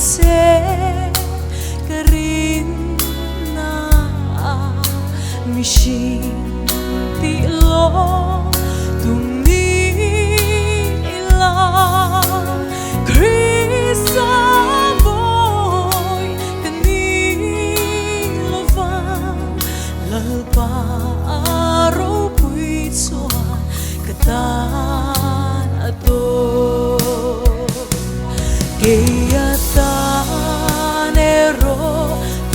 se karin na mishin ti lo tumi ilang Krista boy kanilavan lalpa araw puitsoan katan ato Kayatan ero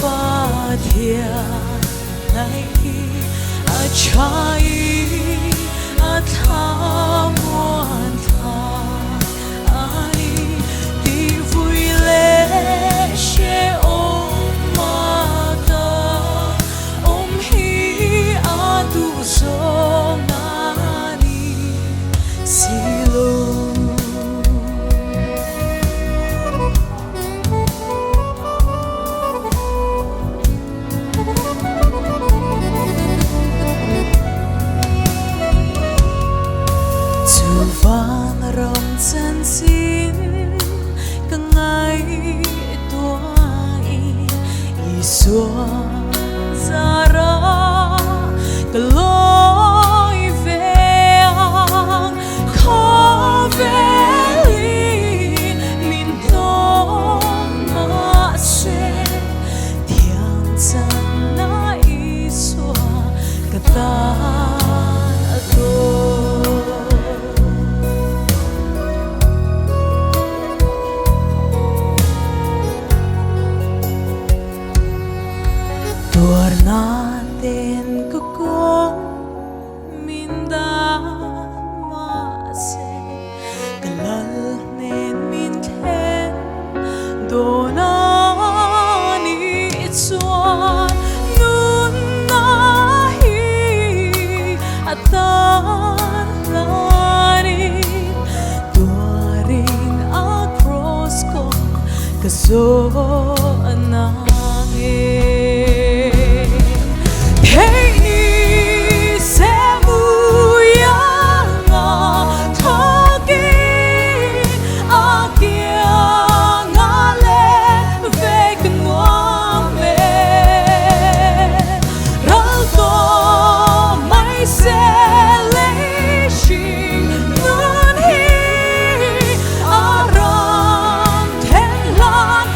padya lai achai at hamuan ta ani di vui le she om mata om hi atu song ani silo Van rom chân xin cả ngày tuổi Isua zara cả lối về khó về min to mà sẽ thiang chân na Isua cả ta Tuar natin kukong minda mase kalal nen min ken donani itsuan nun nahi atan lani tuarin across ko kaso anangin Hey ni semuya nga togi akia ngale vek ngome ralto mai seleshi nun hi aram tenlan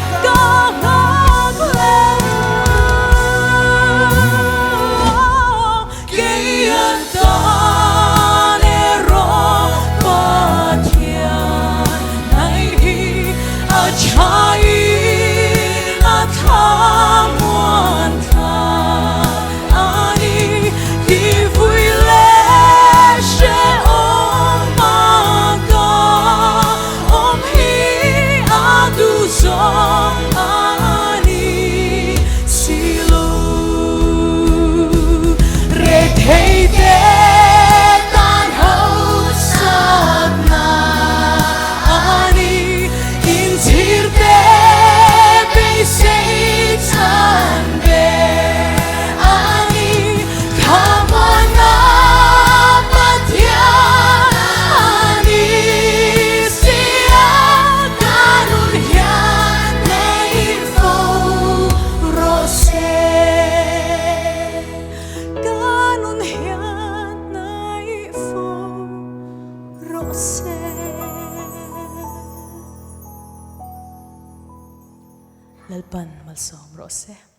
Lalpan malsom rose